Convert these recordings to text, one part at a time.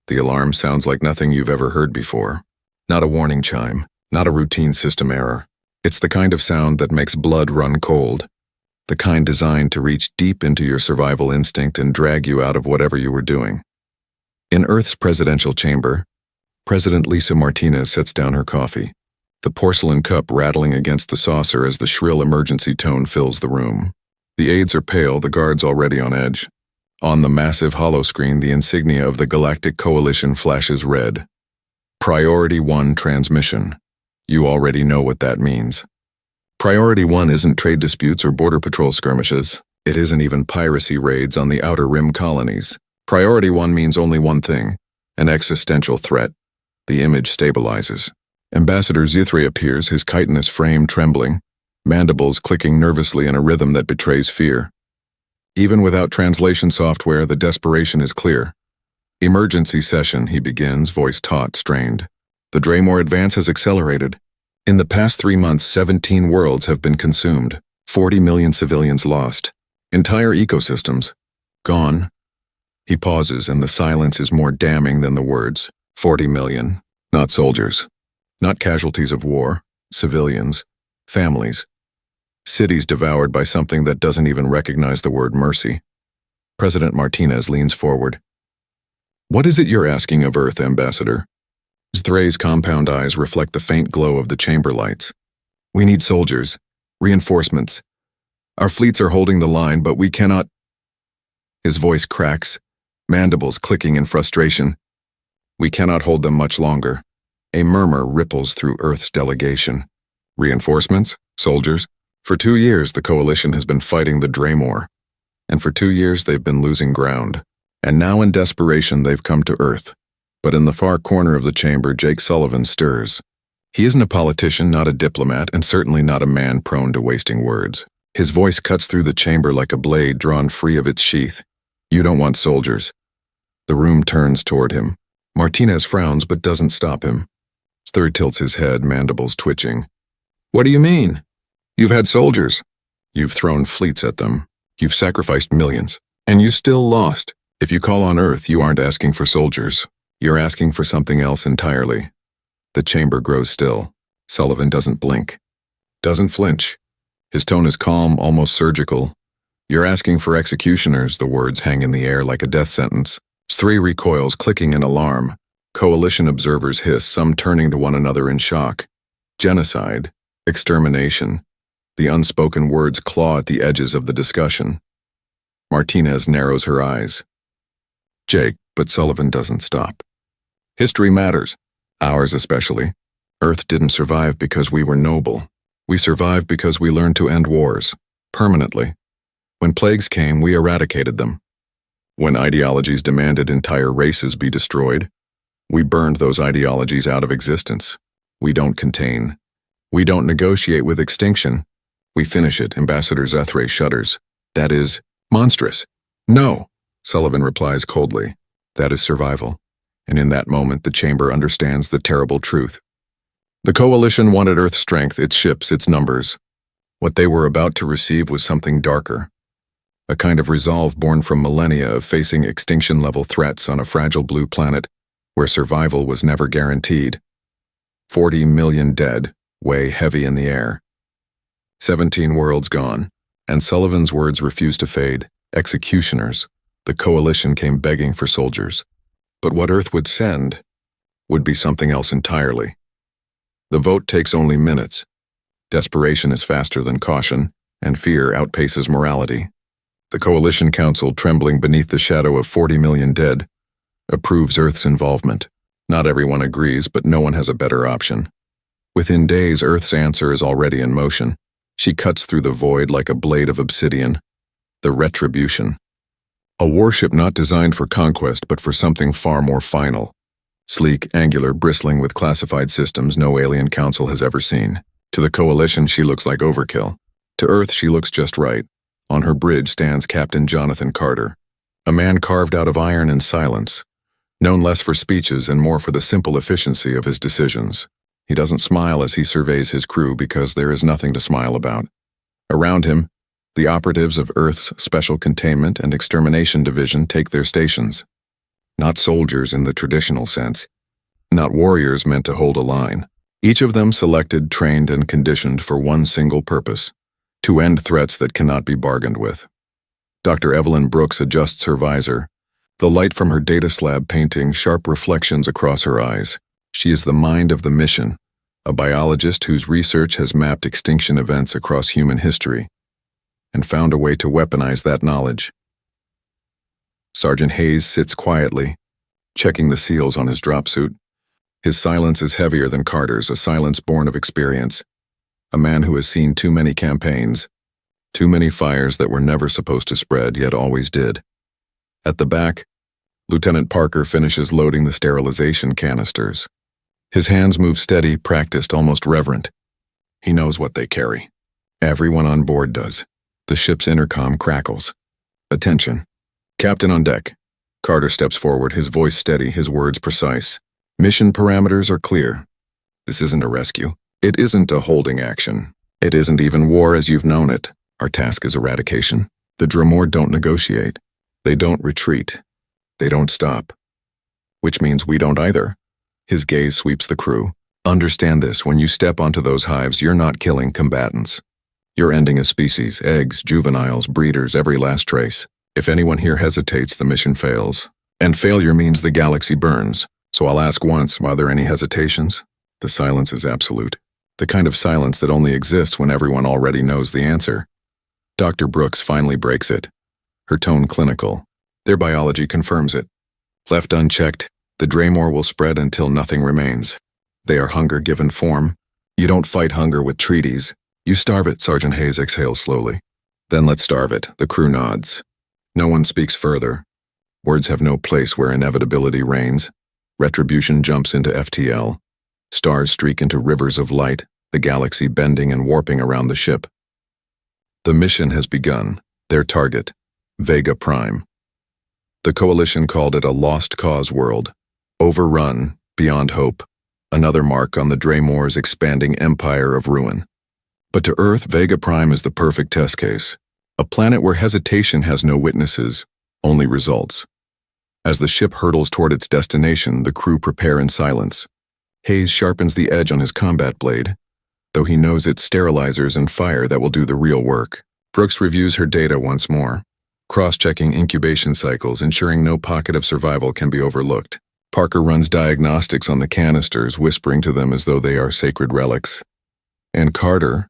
The alarm sounds like nothing you've ever heard before. Not a warning chime, not a routine system error. It's the kind of sound that makes blood run cold. The kind designed to reach deep into your survival instinct and drag you out of whatever you were doing. In Earth's presidential chamber, President Lisa Martinez sets down her coffee, the porcelain cup rattling against the saucer as the shrill emergency tone fills the room. The aides are pale, the guards already on edge. On the massive holoscreen, the insignia of the Galactic Coalition flashes red. Priority 1 transmission. You already know what that means. Priority 1 isn't trade disputes or border patrol skirmishes. It isn't even piracy raids on the Outer Rim colonies. Priority 1 means only one thing, an existential threat. The image stabilizes. Ambassador Zithri appears, his chitinous frame trembling, mandibles clicking nervously in a rhythm that betrays fear. Even without translation software, the desperation is clear. Emergency session, he begins, voice taut, strained. The Draymore advance has accelerated. In the past 3 months, 17 worlds have been consumed, 40 million civilians lost. Entire ecosystems gone. He pauses, and the silence is more damning than the words. 40 million, not soldiers. Not casualties of war, civilians, families. Cities devoured by something that doesn't even recognize the word mercy. President Martinez leans forward. What is it you're asking of Earth, Ambassador? Zthrae's compound eyes reflect the faint glow of the chamber lights. We need soldiers, reinforcements. Our fleets are holding the line, but we cannot... His voice cracks, mandibles clicking in frustration. We cannot hold them much longer. A murmur ripples through Earth's delegation. Reinforcements? Soldiers? For 2 years, the Coalition has been fighting the Draymore. And for 2 years, they've been losing ground. And now in desperation, they've come to Earth. But in the far corner of the chamber, Jake Sullivan stirs. He isn't a politician, not a diplomat, and certainly not a man prone to wasting words. His voice cuts through the chamber like a blade drawn free of its sheath. You don't want soldiers. The room turns toward him. Martinez frowns but doesn't stop him. Third tilts his head, mandibles twitching. What do you mean? You've had soldiers. You've thrown fleets at them. You've sacrificed millions. And you still lost. If you call on Earth, you aren't asking for soldiers. You're asking for something else entirely. The chamber grows still. Sullivan doesn't blink. Doesn't flinch. His tone is calm, almost surgical. You're asking for executioners, the words hang in the air like a death sentence. Zthrae recoils, clicking in alarm. Coalition observers hiss, some turning to one another in shock. Genocide. Extermination. The unspoken words claw at the edges of the discussion. Martinez narrows her eyes. Jake, but Sullivan doesn't stop. History matters. Ours especially. Earth didn't survive because we were noble. We survived because we learned to end wars. Permanently. When plagues came, we eradicated them. When ideologies demanded entire races be destroyed, we burned those ideologies out of existence. We don't contain. We don't negotiate with extinction. We finish it, Ambassador Zithrae shudders. That is monstrous. No, Sullivan replies coldly. That is survival. And in that moment, the chamber understands the terrible truth. The Coalition wanted Earth's strength, its ships, its numbers. What they were about to receive was something darker. A kind of resolve born from millennia of facing extinction-level threats on a fragile blue planet where survival was never guaranteed. 40 million dead, weigh heavy in the air. 17 worlds gone, and Sullivan's words refused to fade. Executioners. The Coalition came begging for soldiers. But what Earth would send would be something else entirely. The vote takes only minutes. Desperation is faster than caution, and fear outpaces morality. The Coalition Council, trembling beneath the shadow of 40 million dead, approves Earth's involvement. Not everyone agrees, but no one has a better option. Within days, Earth's answer is already in motion. She cuts through the void like a blade of obsidian. The Retribution. A warship not designed for conquest, but for something far more final. Sleek, angular, bristling with classified systems no alien council has ever seen. To the Coalition, she looks like overkill. To Earth, she looks just right. On her bridge stands Captain Jonathan Carter, a man carved out of iron and silence, known less for speeches and more for the simple efficiency of his decisions. He doesn't smile as he surveys his crew because there is nothing to smile about. Around him, the operatives of Earth's Special Containment and Extermination Division take their stations. Not soldiers in the traditional sense. Not warriors meant to hold a line. Each of them selected, trained, and conditioned for one single purpose: to end threats that cannot be bargained with. Dr. Evelyn Brooks adjusts her visor. The light from her data slab painting sharp reflections across her eyes. She is the mind of the mission, a biologist whose research has mapped extinction events across human history and found a way to weaponize that knowledge. Sergeant Hayes sits quietly, checking the seals on his dropsuit. His silence is heavier than Carter's, a silence born of experience. A man who has seen too many campaigns, too many fires that were never supposed to spread, yet always did. At the back, Lieutenant Parker finishes loading the sterilization canisters. His hands move steady, practiced, almost reverent. He knows what they carry. Everyone on board does. The ship's intercom crackles. Attention. Captain on deck. Carter steps forward, his voice steady, his words precise. Mission parameters are clear. This isn't a rescue. It isn't a holding action. It isn't even war as you've known it. Our task is eradication. The Dremor don't negotiate. They don't retreat. They don't stop. Which means we don't either. His gaze sweeps the crew. Understand this, when you step onto those hives, you're not killing combatants. You're ending a species, eggs, juveniles, breeders, every last trace. If anyone here hesitates, the mission fails. And failure means the galaxy burns. So I'll ask once, are there any hesitations? The silence is absolute. The kind of silence that only exists when everyone already knows the answer. Dr. Brooks finally breaks it. Her tone clinical. Their biology confirms it. Left unchecked, the Dremor will spread until nothing remains. They are hunger given form. You don't fight hunger with treaties. You starve it, Sergeant Hayes exhales slowly. Then let's starve it, the crew nods. No one speaks further. Words have no place where inevitability reigns. Retribution jumps into FTL. Stars streak into rivers of light, the galaxy bending and warping around the ship. The mission has begun. Their target, Vega Prime. The Coalition called it a lost cause world. Overrun, beyond hope. Another mark on the Dremor's expanding empire of ruin. But to Earth, Vega Prime is the perfect test case. A planet where hesitation has no witnesses, only results. As the ship hurtles toward its destination, the crew prepare in silence. Hayes sharpens the edge on his combat blade, though he knows it's sterilizers and fire that will do the real work. Brooks reviews her data once more, cross-checking incubation cycles, ensuring no pocket of survival can be overlooked. Parker runs diagnostics on the canisters, whispering to them as though they are sacred relics. And Carter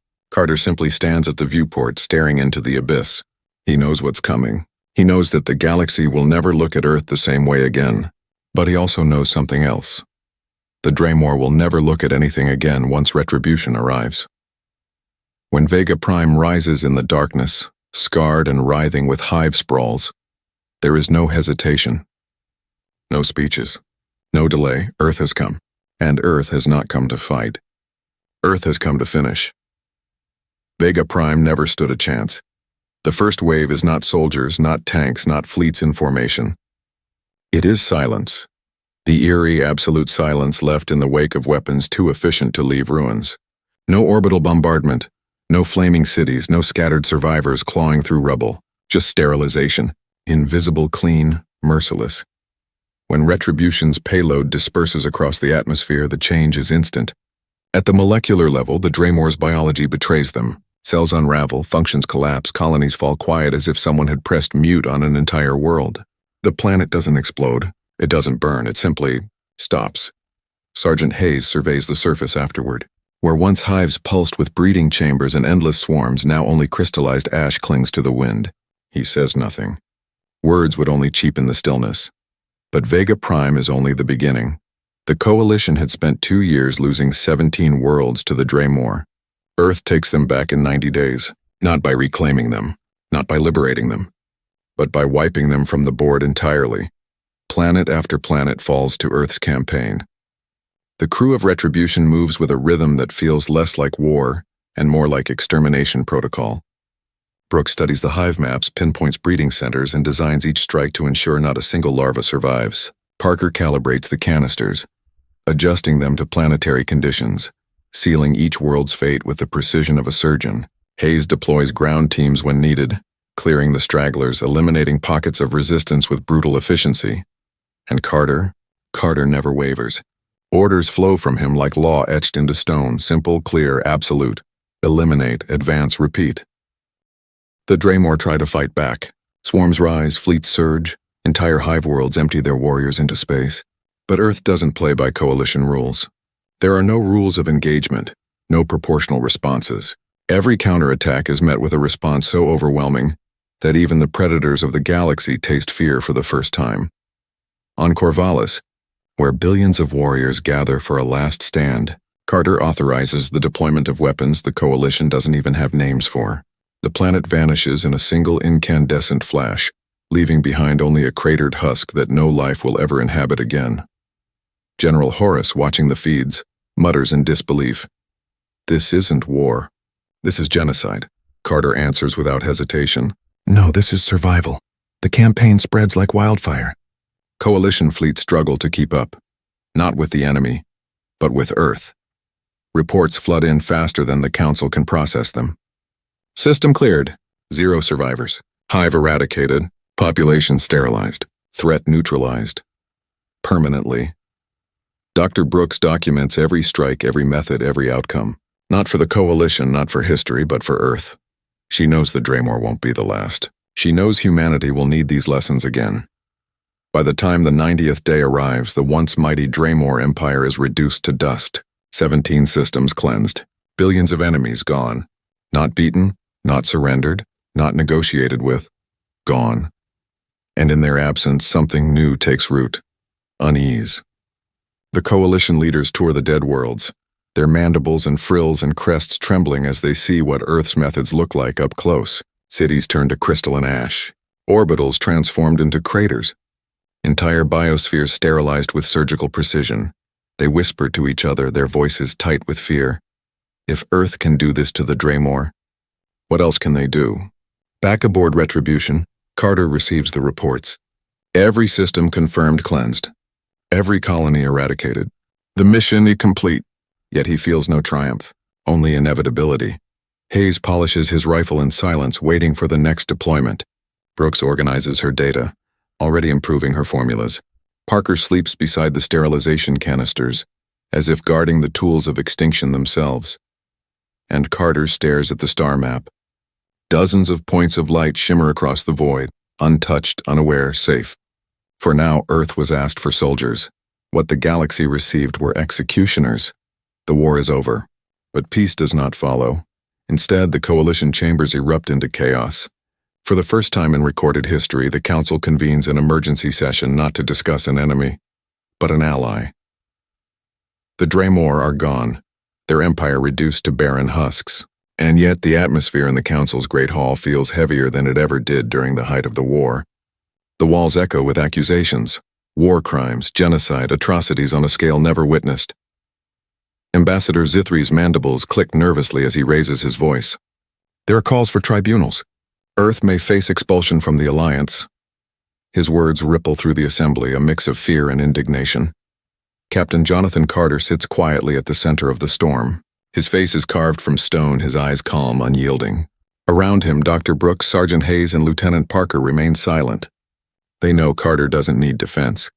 simply stands at the viewport, staring into the abyss. He knows what's coming. He knows that the galaxy will never look at Earth the same way again. But he also knows something else. The Dremor will never look at anything again once retribution arrives. When Vega Prime rises in the darkness, scarred and writhing with hive sprawls, there is no hesitation. No speeches. No delay. Earth has come. And Earth has not come to fight. Earth has come to finish. Vega Prime never stood a chance. The first wave is not soldiers, not tanks, not fleets in formation. It is silence. The eerie, absolute silence left in the wake of weapons too efficient to leave ruins. No orbital bombardment, no flaming cities, no scattered survivors clawing through rubble. Just sterilization. Invisible, clean, merciless. When Retribution's payload disperses across the atmosphere, the change is instant. At the molecular level, the Dremor's biology betrays them. Cells unravel, functions collapse, colonies fall quiet as if someone had pressed mute on an entire world. The planet doesn't explode. It doesn't burn. It simply stops. Sergeant Hayes surveys the surface afterward. Where once hives pulsed with breeding chambers and endless swarms, now only crystallized ash clings to the wind. He says nothing. Words would only cheapen the stillness. But Vega Prime is only the beginning. The Coalition had spent 2 years losing 17 worlds to the Dremor. Earth takes them back in 90 days, not by reclaiming them, not by liberating them, but by wiping them from the board entirely. Planet after planet falls to Earth's campaign. The crew of Retribution moves with a rhythm that feels less like war and more like extermination protocol. Brooks studies the hive maps, pinpoints breeding centers, and designs each strike to ensure not a single larva survives. Parker calibrates the canisters, adjusting them to planetary conditions, sealing each world's fate with the precision of a surgeon. Hayes deploys ground teams when needed, clearing the stragglers, eliminating pockets of resistance with brutal efficiency. And Carter never wavers. Orders flow from him like law etched into stone, simple, clear, absolute. Eliminate, advance, repeat. The Draymore try to fight back. Swarms rise, fleets surge, entire hive worlds empty their warriors into space. But Earth doesn't play by coalition rules. There are no rules of engagement, no proportional responses. Every counterattack is met with a response so overwhelming that even the predators of the galaxy taste fear for the first time. On Corvallis, where billions of warriors gather for a last stand, Carter authorizes the deployment of weapons the Coalition doesn't even have names for. The planet vanishes in a single incandescent flash, leaving behind only a cratered husk that no life will ever inhabit again. General Horace, watching the feeds, mutters in disbelief. "This isn't war. This is genocide." Carter answers without hesitation. "No, this is survival. The campaign spreads like wildfire." Coalition fleets struggle to keep up, not with the enemy, but with Earth. Reports flood in faster than the Council can process them. System cleared. 0 survivors. Hive eradicated. Population sterilized. Threat neutralized. Permanently. Dr. Brooks documents every strike, every method, every outcome. Not for the Coalition, not for history, but for Earth. She knows the Draymore won't be the last. She knows humanity will need these lessons again. By the time the 90th day arrives, the once mighty Draymore Empire is reduced to dust. 17 systems cleansed. Billions of enemies gone. Not beaten, not surrendered, not negotiated with. Gone. And in their absence, something new takes root. Unease. The Coalition leaders tour the dead worlds, their mandibles and frills and crests trembling as they see what Earth's methods look like up close. Cities turn to crystalline ash. Orbitals transformed into craters. Entire biospheres sterilized with surgical precision. They whisper to each other, their voices tight with fear. If Earth can do this to the Draymore, what else can they do? Back aboard Retribution, Carter receives the reports. Every system confirmed cleansed. Every colony eradicated. The mission incomplete. Yet he feels no triumph, only inevitability. Hayes polishes his rifle in silence, waiting for the next deployment. Brooks organizes her data, already improving her formulas. Parker sleeps beside the sterilization canisters, as if guarding the tools of extinction themselves. And Carter stares at the star map. Dozens of points of light shimmer across the void, untouched, unaware, safe. For now, Earth was asked for soldiers. What the galaxy received were executioners. The war is over, but peace does not follow. Instead, the Coalition chambers erupt into chaos. For the first time in recorded history, the Council convenes an emergency session not to discuss an enemy, but an ally. The Draymore are gone, their empire reduced to barren husks. And yet the atmosphere in the Council's Great Hall feels heavier than it ever did during the height of the war. The walls echo with accusations, war crimes, genocide, atrocities on a scale never witnessed. Ambassador Zithri's mandibles click nervously as he raises his voice. There are calls for tribunals. Earth may face expulsion from the Alliance. His words ripple through the assembly, a mix of fear and indignation. Captain Jonathan Carter sits quietly at the center of the storm. His face is carved from stone, his eyes calm, unyielding. Around him, Dr. Brooks, Sergeant Hayes, and Lieutenant Parker remain silent. They know Carter doesn't need defense.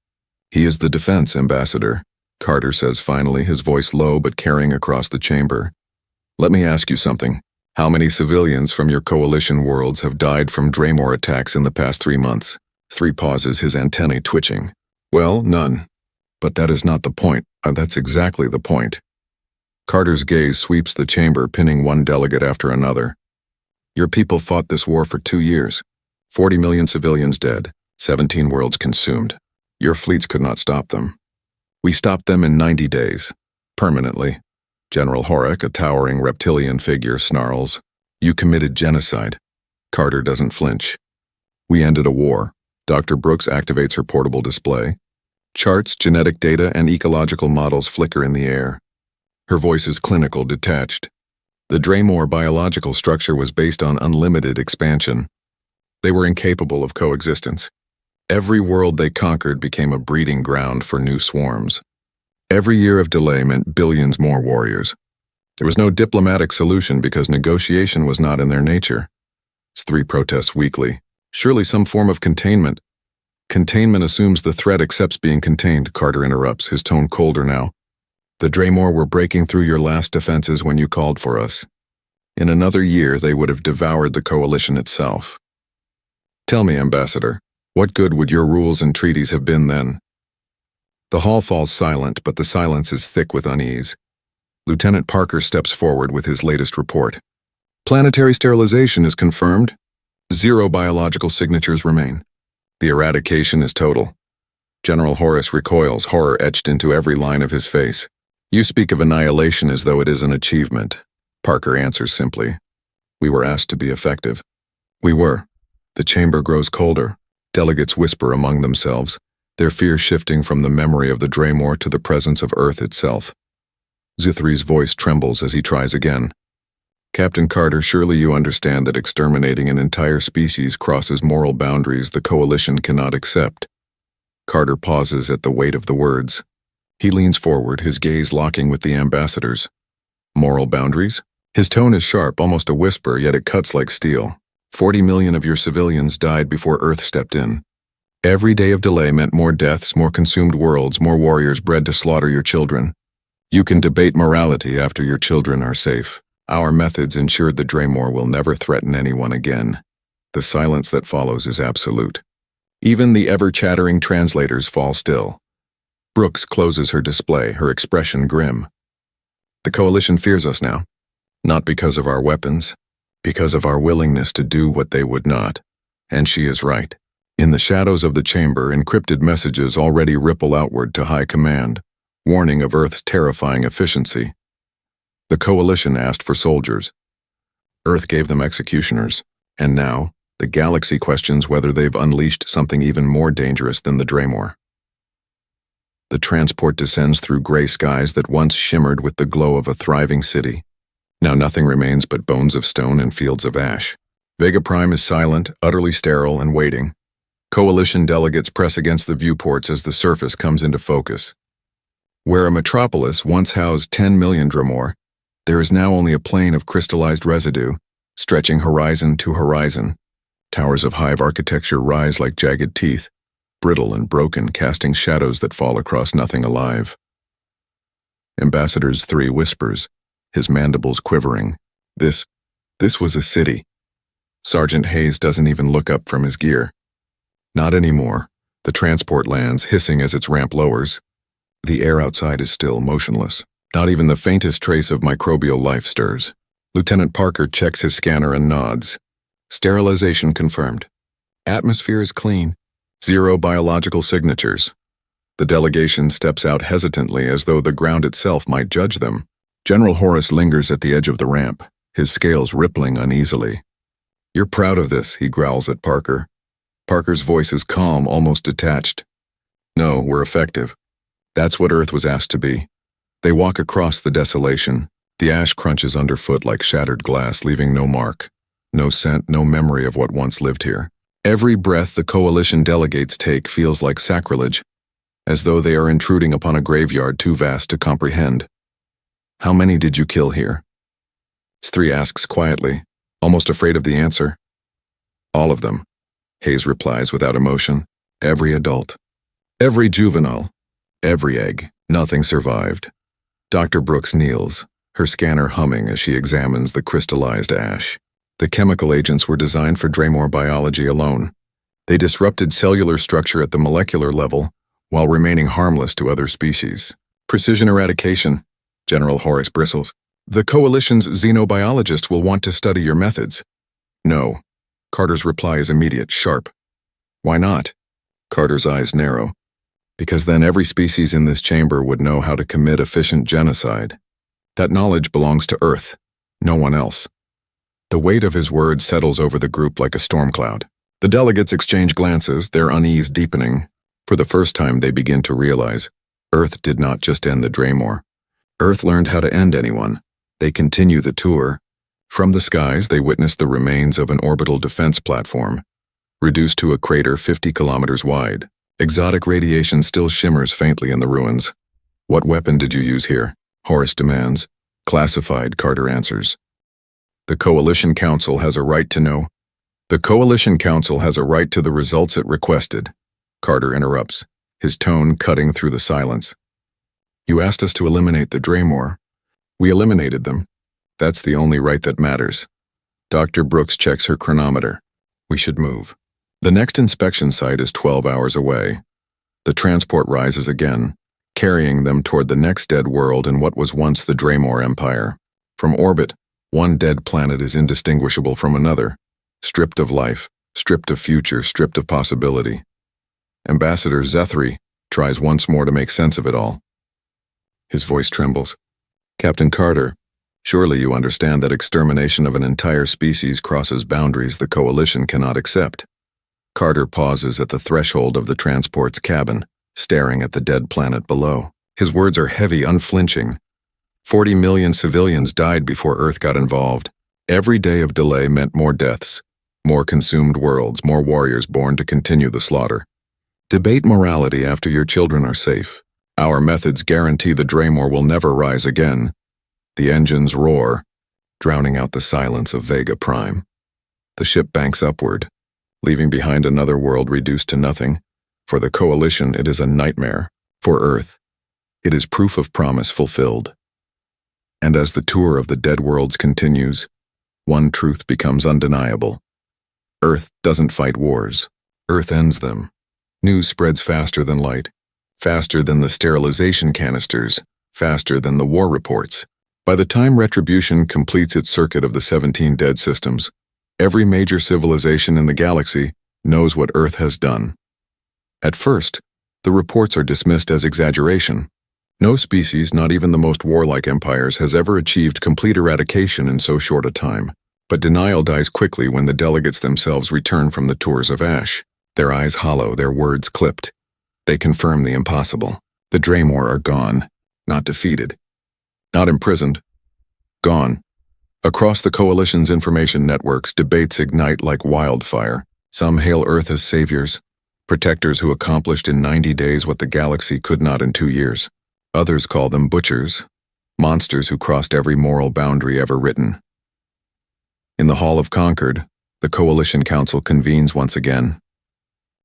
He is the defense, Ambassador, Carter says finally, his voice low but carrying across the chamber. Let me ask you something. How many civilians from your Coalition worlds have died from Draymore attacks in the past 3 months? 3 pauses, his antennae twitching. Well, none. But that is not the point. That's exactly the point. Carter's gaze sweeps the chamber, pinning one delegate after another. Your people fought this war for 2 years. 40 million civilians dead, 17 worlds consumed. Your fleets could not stop them. We stopped them in 90 days. Permanently. General Horak, a towering reptilian figure, snarls. You committed genocide. Carter doesn't flinch. We ended a war. Dr. Brooks activates her portable display. Charts, genetic data, and ecological models flicker in the air. Her voice is clinical, detached. The Draymore biological structure was based on unlimited expansion. They were incapable of coexistence. Every world they conquered became a breeding ground for new swarms. Every year of delay meant billions more warriors. There was no diplomatic solution because negotiation was not in their nature. 3 protests weekly. Surely some form of containment. Containment assumes the threat accepts being contained, Carter interrupts, his tone colder now. The Draymore were breaking through your last defenses when you called for us. In another year, they would have devoured the coalition itself. Tell me, Ambassador, what good would your rules and treaties have been then? The hall falls silent, but the silence is thick with unease. Lieutenant Parker steps forward with his latest report. Planetary sterilization is confirmed. 0 biological signatures remain. The eradication is total. General Horace recoils, horror etched into every line of his face. You speak of annihilation as though it is an achievement. Parker answers simply. We were asked to be effective. We were. The chamber grows colder. Delegates whisper among themselves, their fear shifting from the memory of the Draymore to the presence of Earth itself. Zithri's voice trembles as he tries again. Captain Carter, surely you understand that exterminating an entire species crosses moral boundaries the Coalition cannot accept. Carter pauses at the weight of the words. He leans forward, his gaze locking with the ambassador's. Moral boundaries? His tone is sharp, almost a whisper, yet it cuts like steel. 40 million of your civilians died before Earth stepped in. Every day of delay meant more deaths, more consumed worlds, more warriors bred to slaughter your children. You can debate morality after your children are safe. Our methods ensured the Draymore will never threaten anyone again. The silence that follows is absolute. Even the ever-chattering translators fall still. Brooks closes her display, her expression grim. The Coalition fears us now. Not because of our weapons, because of our willingness to do what they would not. And she is right. In the shadows of the chamber, encrypted messages already ripple outward to High Command, warning of Earth's terrifying efficiency. The Coalition asked for soldiers. Earth gave them executioners. And now, the galaxy questions whether they've unleashed something even more dangerous than the Draymore. The transport descends through gray skies that once shimmered with the glow of a thriving city. Now nothing remains but bones of stone and fields of ash. Vega Prime is silent, utterly sterile, and waiting. Coalition delegates press against the viewports as the surface comes into focus. Where a metropolis once housed 10 million Draymore, there is now only a plain of crystallized residue, stretching horizon to horizon. Towers of hive architecture rise like jagged teeth, brittle and broken, casting shadows that fall across nothing alive. Ambassador 3 whispers, his mandibles quivering. This was a city. Sergeant Hayes doesn't even look up from his gear. Not anymore. The transport lands, hissing as its ramp lowers. The air outside is still motionless. Not even the faintest trace of microbial life stirs. Lieutenant Parker checks his scanner and nods. Sterilization confirmed. Atmosphere is clean. 0 biological signatures. The delegation steps out hesitantly as though the ground itself might judge them. General Horace lingers at the edge of the ramp, his scales rippling uneasily. You're proud of this, he growls at Parker. Parker's voice is calm, almost detached. No, we're effective. That's what Earth was asked to be. They walk across the desolation. The ash crunches underfoot like shattered glass, leaving no mark. No scent, no memory of what once lived here. Every breath the Coalition delegates take feels like sacrilege, as though they are intruding upon a graveyard too vast to comprehend. How many did you kill here? S3 asks quietly, almost afraid of the answer. All of them, Hayes replies without emotion. Every adult. Every juvenile. Every egg. Nothing survived. Dr. Brooks kneels, her scanner humming as she examines the crystallized ash. The chemical agents were designed for Draymore biology alone. They disrupted cellular structure at the molecular level while remaining harmless to other species. Precision eradication, General Horace bristles. The Coalition's xenobiologist will want to study your methods. No. Carter's reply is immediate, sharp. Why not? Carter's eyes narrow. Because then every species in this chamber would know how to commit efficient genocide. That knowledge belongs to Earth, no one else. The weight of his words settles over the group like a storm cloud. The delegates exchange glances, their unease deepening. For the first time they begin to realize, Earth did not just end the Draymore. Earth learned how to end anyone. They continue the tour. From the skies they witness the remains of an orbital defense platform, reduced to a crater 50 kilometers wide. Exotic radiation still shimmers faintly in the ruins. What weapon did you use here? Horace demands. Classified, Carter answers. The Coalition Council has a right to know. The Coalition Council has a right to the results it requested. Carter interrupts, his tone cutting through the silence. You asked us to eliminate the Draymore. We eliminated them. That's the only right that matters. Dr. Brooks checks her chronometer. We should move. The next inspection site is 12 hours away. The transport rises again, carrying them toward the next dead world in what was once the Draymore Empire. From orbit, one dead planet is indistinguishable from another, stripped of life, stripped of future, stripped of possibility. Ambassador Zethri tries once more to make sense of it all. His voice trembles. Captain Carter, surely you understand that extermination of an entire species crosses boundaries the Coalition cannot accept. Carter pauses at the threshold of the transport's cabin, staring at the dead planet below. His words are heavy, unflinching. 40 million civilians died before Earth got involved. Every day of delay meant more deaths, more consumed worlds, more warriors born to continue the slaughter. Debate morality after your children are safe. Our methods guarantee the Draymore will never rise again. The engines roar, drowning out the silence of Vega Prime. The ship banks upward, leaving behind another world reduced to nothing. For the Coalition, it is a nightmare. For Earth, it is proof of promise fulfilled. And as the tour of the dead worlds continues, one truth becomes undeniable. Earth doesn't fight wars. Earth ends them. News spreads faster than light, faster than the sterilization canisters, faster than the war reports. By the time Retribution completes its circuit of the 17 dead systems, every major civilization in the galaxy knows what Earth has done. At first, the reports are dismissed as exaggeration. No species, not even the most warlike empires, has ever achieved complete eradication in so short a time. But denial dies quickly when the delegates themselves return from the tours of ash, their eyes hollow, their words clipped. They confirm the impossible. The Draymore are gone, not defeated, not imprisoned, gone. Across the Coalition's information networks, debates ignite like wildfire. Some hail Earth as saviors, protectors who accomplished in 90 days what the galaxy could not in 2 years. Others call them butchers, monsters who crossed every moral boundary ever written. In the Hall of Concord, the Coalition Council convenes once again.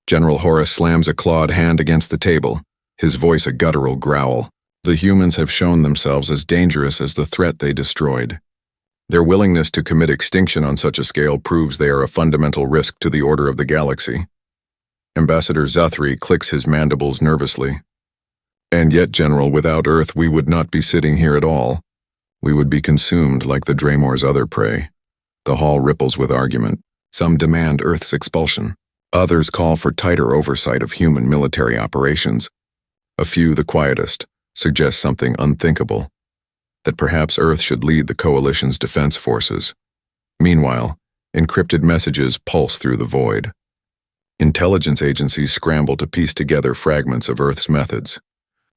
General Horace slams a clawed hand against the table, his voice a guttural growl. The humans have shown themselves as dangerous as the threat they destroyed. Their willingness to commit extinction on such a scale proves they are a fundamental risk to the order of the galaxy. Ambassador Zethri clicks his mandibles nervously. And yet, General, without Earth we would not be sitting here at all. We would be consumed like the Draymore's other prey. The hall ripples with argument. Some demand Earth's expulsion. Others call for tighter oversight of human military operations. A few, the quietest, suggest something unthinkable, that perhaps Earth should lead the Coalition's defense forces. Meanwhile, encrypted messages pulse through the void. Intelligence agencies scramble to piece together fragments of Earth's methods.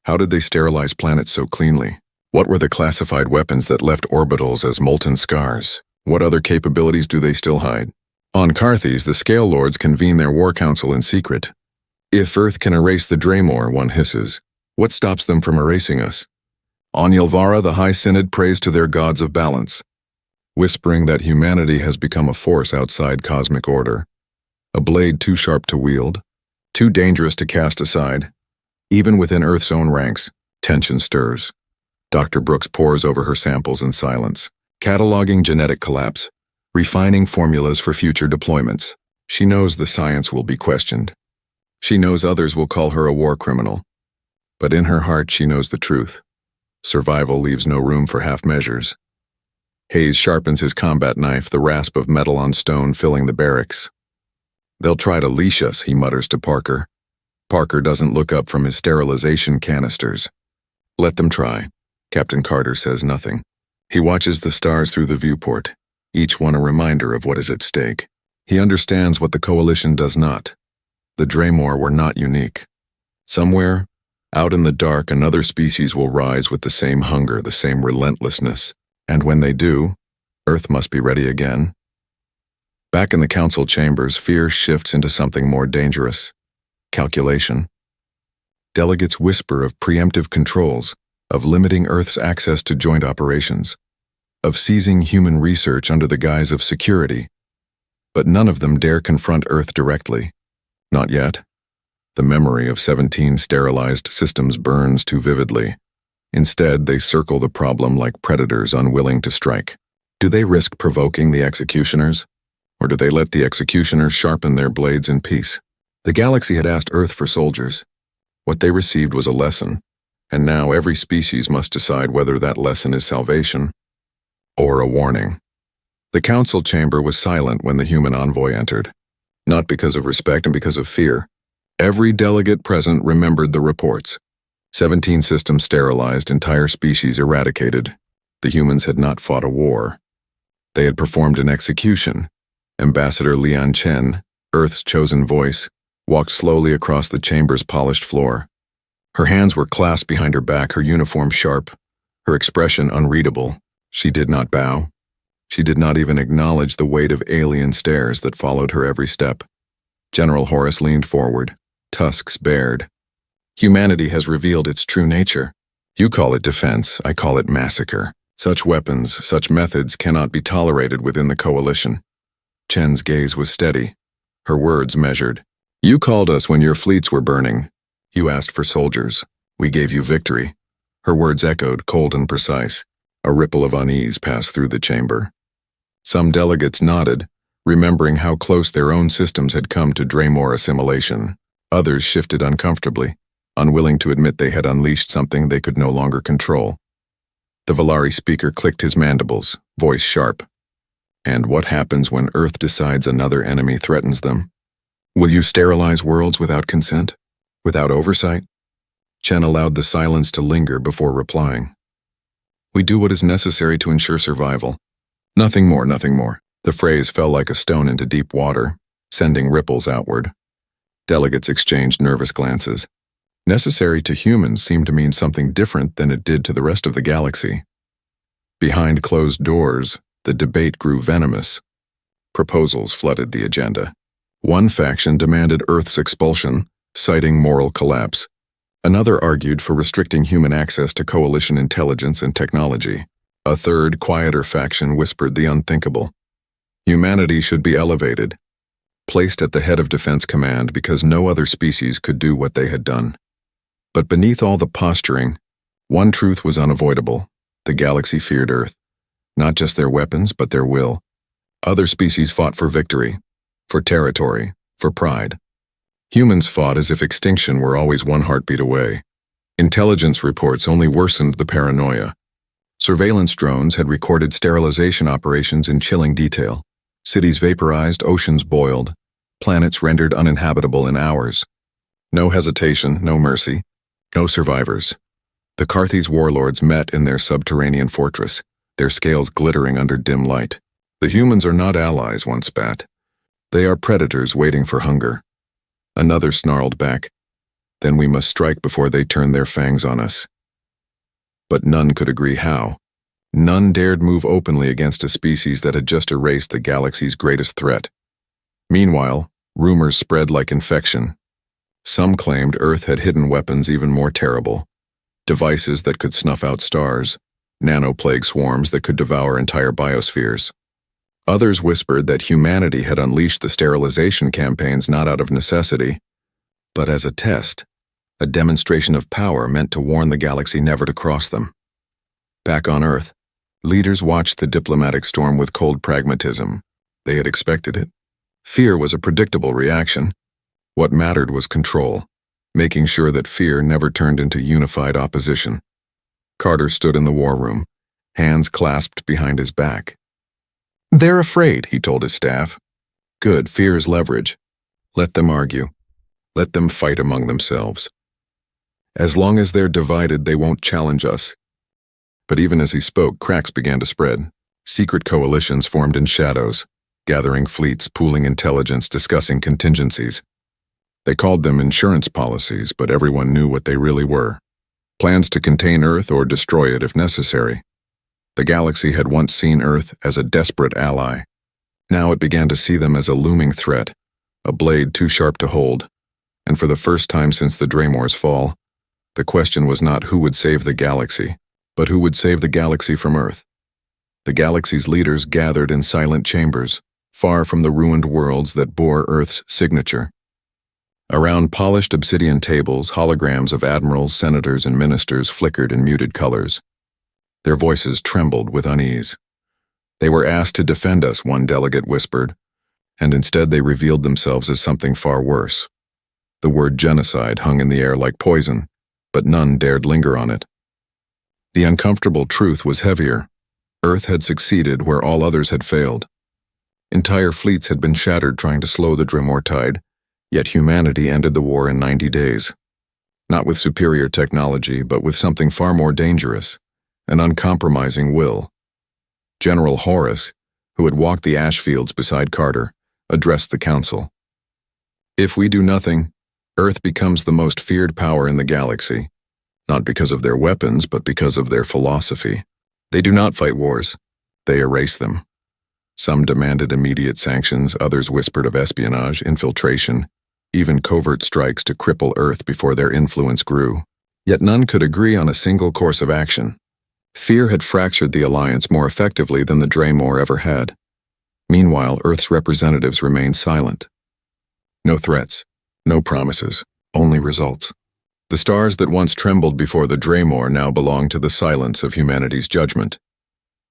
How did they sterilize planets so cleanly? What were the classified weapons that left orbitals as molten scars? What other capabilities do they still hide? On Carthes, the Scale Lords convene their war council in secret. If Earth can erase the Draymore, one hisses, what stops them from erasing us? On Yelvara, the High Synod prays to their gods of balance, whispering that humanity has become a force outside cosmic order, a blade too sharp to wield, too dangerous to cast aside. Even within Earth's own ranks, tension stirs. Dr. Brooks pores over her samples in silence, cataloging genetic collapse, refining formulas for future deployments. She knows the science will be questioned. She knows others will call her a war criminal. But in her heart she knows the truth. Survival leaves no room for half measures. Hayes sharpens his combat knife, the rasp of metal on stone filling the barracks. They'll try to leash us, he mutters to Parker. Parker doesn't look up from his sterilization canisters. Let them try. Captain Carter says nothing. He watches the stars through the viewport, each one a reminder of what is at stake. He understands what the Coalition does not. The Draymore were not unique. Somewhere, out in the dark, another species will rise with the same hunger, the same relentlessness. And when they do, Earth must be ready again. Back in the council chambers, fear shifts into something more dangerous. Calculation. Delegates whisper of preemptive controls, of limiting Earth's access to joint operations, of seizing human research under the guise of security. But none of them dare confront Earth directly. Not yet. The memory of 17 sterilized systems burns too vividly. Instead, they circle the problem like predators unwilling to strike. Do they risk provoking the executioners? Or do they let the executioners sharpen their blades in peace? The galaxy had asked Earth for soldiers. What they received was a lesson, and now every species must decide whether that lesson is salvation or a warning. The council chamber was silent when the human envoy entered, not because of respect and because of fear. Every delegate present remembered the reports. 17 systems sterilized, entire species eradicated. The humans had not fought a war. They had performed an execution. Ambassador Lian Chen, Earth's chosen voice, walked slowly across the chamber's polished floor. Her hands were clasped behind her back, her uniform sharp, her expression unreadable. She did not bow. She did not even acknowledge the weight of alien stares that followed her every step. General Horace leaned forward, tusks bared. Humanity has revealed its true nature. You call it defense, I call it massacre. Such weapons, such methods cannot be tolerated within the coalition. Chen's gaze was steady, her words measured. You called us when your fleets were burning. You asked for soldiers. We gave you victory. Her words echoed, cold and precise. A ripple of unease passed through the chamber. Some delegates nodded, remembering how close their own systems had come to Draymore assimilation. Others shifted uncomfortably, unwilling to admit they had unleashed something they could no longer control. The Valari speaker clicked his mandibles, voice sharp. And what happens when Earth decides another enemy threatens them? Will you sterilize worlds without consent? Without oversight? Chen allowed the silence to linger before replying. We do what is necessary to ensure survival. Nothing more, nothing more. The phrase fell like a stone into deep water, sending ripples outward. Delegates exchanged nervous glances. Necessary to humans seemed to mean something different than it did to the rest of the galaxy. Behind closed doors, the debate grew venomous. Proposals flooded the agenda. One faction demanded Earth's expulsion, citing moral collapse. Another argued for restricting human access to coalition intelligence and technology. A third, quieter faction whispered the unthinkable. Humanity should be elevated, placed at the head of Defense Command because no other species could do what they had done. But beneath all the posturing, one truth was unavoidable. The galaxy feared Earth. Not just their weapons, but their will. Other species fought for victory, for territory, for pride. Humans fought as if extinction were always one heartbeat away. Intelligence reports only worsened the paranoia. Surveillance drones had recorded sterilization operations in chilling detail. Cities vaporized, oceans boiled, planets rendered uninhabitable in hours. No hesitation, no mercy, no survivors. The Carthes warlords met in their subterranean fortress, their scales glittering under dim light. The humans are not allies, one spat. They are predators waiting for hunger. Another snarled back. Then we must strike before they turn their fangs on us. But none could agree how. None dared move openly against a species that had just erased the galaxy's greatest threat. Meanwhile, rumors spread like infection. Some claimed Earth had hidden weapons even more terrible. Devices that could snuff out stars, nanoplague swarms that could devour entire biospheres. Others whispered that humanity had unleashed the sterilization campaigns not out of necessity, but as a test, a demonstration of power meant to warn the galaxy never to cross them. Back on Earth, leaders watched the diplomatic storm with cold pragmatism. They had expected it. Fear was a predictable reaction. What mattered was control, making sure that fear never turned into unified opposition. Carter stood in the war room, hands clasped behind his back. They're afraid, he told his staff. Good, fear is leverage. Let them argue. Let them fight among themselves. As long as they're divided, they won't challenge us. But even as he spoke, cracks began to spread. Secret coalitions formed in shadows, gathering fleets, pooling intelligence, discussing contingencies. They called them insurance policies, but everyone knew what they really were. Plans to contain Earth or destroy it if necessary. The galaxy had once seen Earth as a desperate ally. Now it began to see them as a looming threat, a blade too sharp to hold. And for the first time since the Draymore's fall, the question was not who would save the galaxy, but who would save the galaxy from Earth. The galaxy's leaders gathered in silent chambers, far from the ruined worlds that bore Earth's signature. Around polished obsidian tables, holograms of admirals, senators, and ministers flickered in muted colors. Their voices trembled with unease. They were asked to defend us, one delegate whispered, and instead they revealed themselves as something far worse. The word genocide hung in the air like poison, but none dared linger on it. The uncomfortable truth was heavier. Earth had succeeded where all others had failed. Entire fleets had been shattered trying to slow the Dremor tide, yet humanity ended the war in 90 days. Not with superior technology, but with something far more dangerous, an uncompromising will. General Horace, who had walked the ash fields beside Carter, addressed the council. If we do nothing, Earth becomes the most feared power in the galaxy, not because of their weapons, but because of their philosophy. They do not fight wars, they erase them. Some demanded immediate sanctions, others whispered of espionage, infiltration, even covert strikes to cripple Earth before their influence grew. Yet none could agree on a single course of action. Fear had fractured the alliance more effectively than the Dremor ever had. Meanwhile, Earth's representatives remained silent. No threats, no promises, only results. The stars that once trembled before the Dremor now belonged to the silence of humanity's judgment.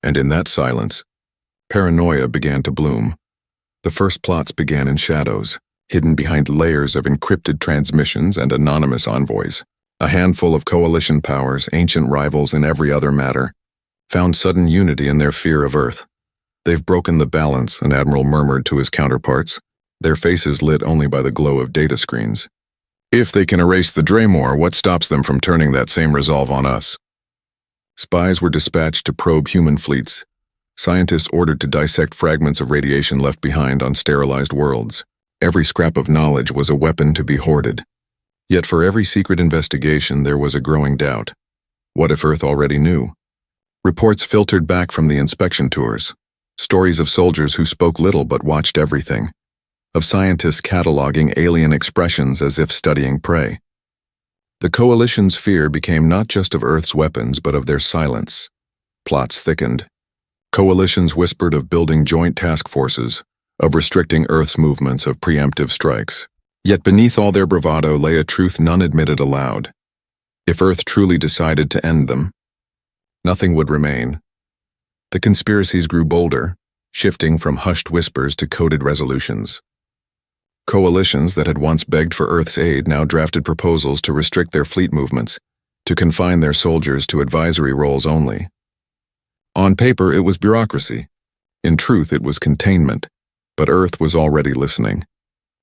And in that silence, paranoia began to bloom. The first plots began in shadows, hidden behind layers of encrypted transmissions and anonymous envoys. A handful of coalition powers, ancient rivals in every other matter, found sudden unity in their fear of Earth. They've broken the balance, an admiral murmured to his counterparts, their faces lit only by the glow of data screens. If they can erase the Dremor, what stops them from turning that same resolve on us? Spies were dispatched to probe human fleets. Scientists ordered to dissect fragments of radiation left behind on sterilized worlds. Every scrap of knowledge was a weapon to be hoarded. Yet for every secret investigation there was a growing doubt. What if Earth already knew? Reports filtered back from the inspection tours. Stories of soldiers who spoke little but watched everything. Of scientists cataloging alien expressions as if studying prey. The coalition's fear became not just of Earth's weapons but of their silence. Plots thickened. Coalitions whispered of building joint task forces, of restricting Earth's movements, of preemptive strikes. Yet beneath all their bravado lay a truth none admitted aloud. If Earth truly decided to end them, nothing would remain. The conspiracies grew bolder, shifting from hushed whispers to coded resolutions. Coalitions that had once begged for Earth's aid now drafted proposals to restrict their fleet movements, to confine their soldiers to advisory roles only. On paper, it was bureaucracy. In truth, it was containment. But Earth was already listening.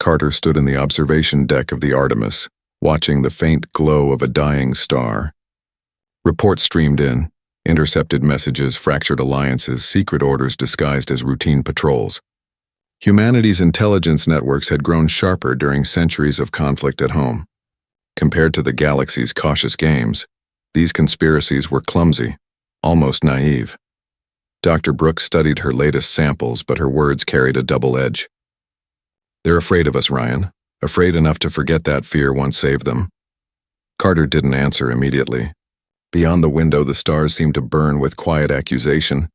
Carter stood in the observation deck of the Artemis, watching the faint glow of a dying star. Reports streamed in, intercepted messages, fractured alliances, secret orders disguised as routine patrols. Humanity's intelligence networks had grown sharper during centuries of conflict at home. Compared to the galaxy's cautious games, these conspiracies were clumsy, almost naive. Dr. Brooks studied her latest samples, but her words carried a double edge. They're afraid of us, Ryan. Afraid enough to forget that fear once saved them. Carter didn't answer immediately. Beyond the window, the stars seemed to burn with quiet accusation.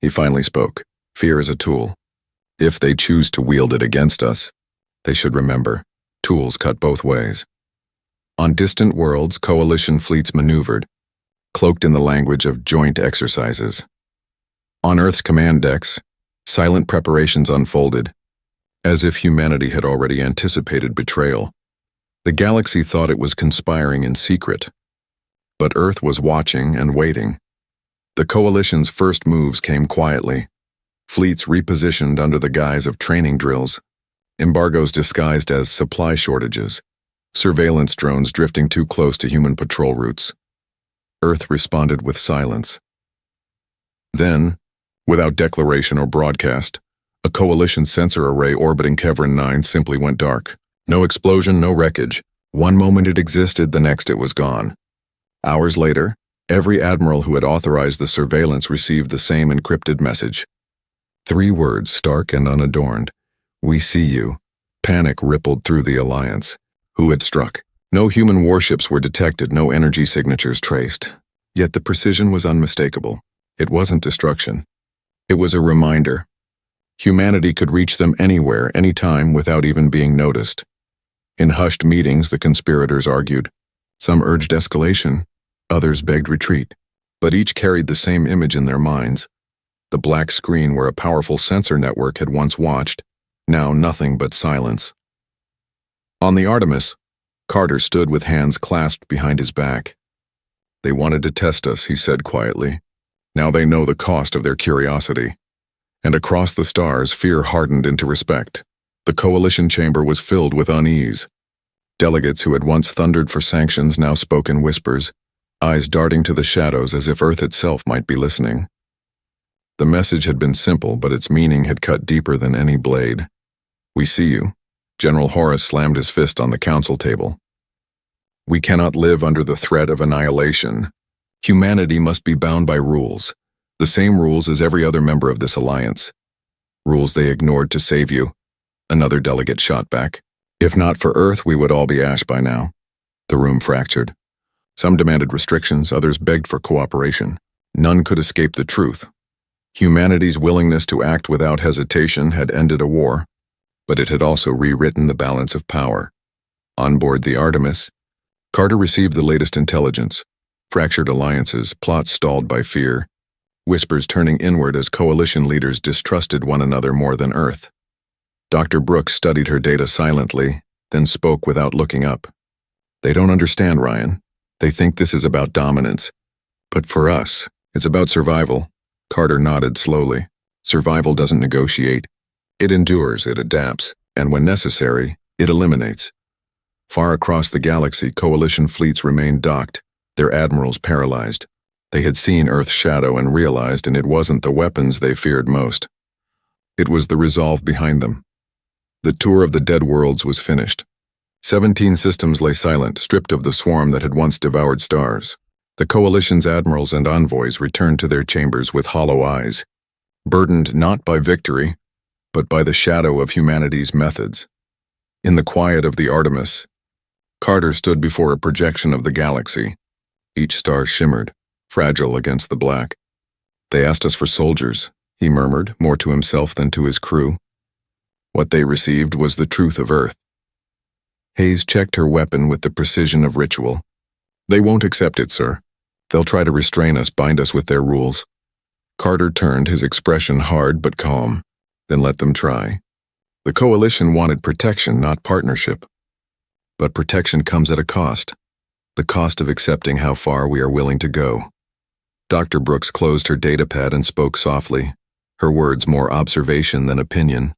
He finally spoke. Fear is a tool. If they choose to wield it against us, they should remember, tools cut both ways. On distant worlds, coalition fleets maneuvered, cloaked in the language of joint exercises. On Earth's command decks, silent preparations unfolded, as if humanity had already anticipated betrayal. The galaxy thought it was conspiring in secret, but Earth was watching and waiting. The coalition's first moves came quietly. Fleets repositioned under the guise of training drills, embargoes disguised as supply shortages, surveillance drones drifting too close to human patrol routes. Earth responded with silence. Then, without declaration or broadcast, a coalition sensor array orbiting Kevrin 9 simply went dark. No explosion, no wreckage. One moment it existed, the next it was gone. Hours later, every admiral who had authorized the surveillance received the same encrypted message. 3 words, stark and unadorned. We see you. Panic rippled through the alliance. Who had struck? No human warships were detected, no energy signatures traced. Yet the precision was unmistakable. It wasn't destruction. It was a reminder. Humanity could reach them anywhere, anytime, without even being noticed. In hushed meetings, the conspirators argued. Some urged escalation, others begged retreat, but each carried the same image in their minds. The black screen where a powerful sensor network had once watched, now nothing but silence. On the Artemis, Carter stood with hands clasped behind his back. They wanted to test us, he said quietly. Now they know the cost of their curiosity. And across the stars, fear hardened into respect. The coalition chamber was filled with unease. Delegates who had once thundered for sanctions now spoke in whispers, eyes darting to the shadows as if Earth itself might be listening. The message had been simple, but its meaning had cut deeper than any blade. We see you. General Horace slammed his fist on the council table. We cannot live under the threat of annihilation. Humanity must be bound by rules, the same rules as every other member of this alliance. Rules they ignored to save you. Another delegate shot back. If not for Earth, we would all be ash by now. The room fractured. Some demanded restrictions, others begged for cooperation. None could escape the truth. Humanity's willingness to act without hesitation had ended a war, but it had also rewritten the balance of power. On board the Artemis, Carter received the latest intelligence. Fractured alliances, plots stalled by fear, whispers turning inward as coalition leaders distrusted one another more than Earth. Dr. Brooks studied her data silently, then spoke without looking up. They don't understand, Ryan. They think this is about dominance. But for us, it's about survival. Carter nodded slowly. Survival doesn't negotiate. It endures, it adapts, and when necessary, it eliminates. Far across the galaxy, coalition fleets remained docked, their admirals paralyzed. They had seen Earth's shadow and realized it wasn't the weapons they feared most. It was the resolve behind them. The tour of the dead worlds was finished. 17 systems lay silent, stripped of the swarm that had once devoured stars. The coalition's admirals and envoys returned to their chambers with hollow eyes, burdened not by victory, but by the shadow of humanity's methods. In the quiet of the Artemis, Carter stood before a projection of the galaxy. Each star shimmered, fragile against the black. They asked us for soldiers, he murmured, more to himself than to his crew. What they received was the truth of Earth. Hayes checked her weapon with the precision of ritual. They won't accept it, sir. They'll try to restrain us, bind us with their rules. Carter turned, his expression hard but calm. Then let them try. The coalition wanted protection, not partnership. But protection comes at a cost. The cost of accepting how far we are willing to go. Dr. Brooks closed her datapad and spoke softly, her words more observation than opinion.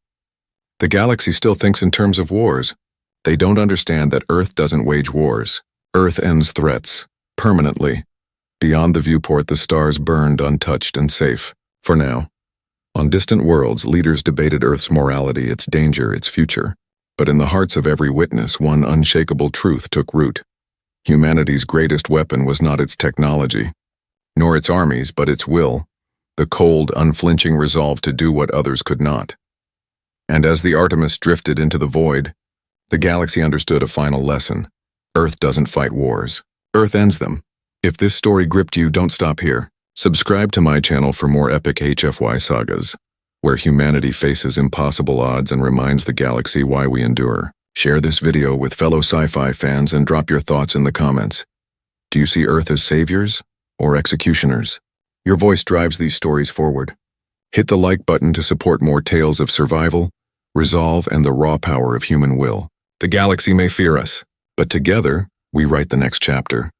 The galaxy still thinks in terms of wars. They don't understand that Earth doesn't wage wars. Earth ends threats, permanently. Beyond the viewport, the stars burned untouched and safe, for now. On distant worlds, leaders debated Earth's morality, its danger, its future. But in the hearts of every witness, one unshakable truth took root. Humanity's greatest weapon was not its technology, nor its armies, but its will, the cold, unflinching resolve to do what others could not. And as the Artemis drifted into the void, the galaxy understood a final lesson. Earth doesn't fight wars. Earth ends them. If this story gripped you, don't stop here. Subscribe to my channel for more epic HFY sagas, where humanity faces impossible odds and reminds the galaxy why we endure. Share this video with fellow sci-fi fans and drop your thoughts in the comments. Do you see Earth as saviors or executioners? Your voice drives these stories forward. Hit the like button to support more tales of survival, resolve, and the raw power of human will. The galaxy may fear us, but together, we write the next chapter.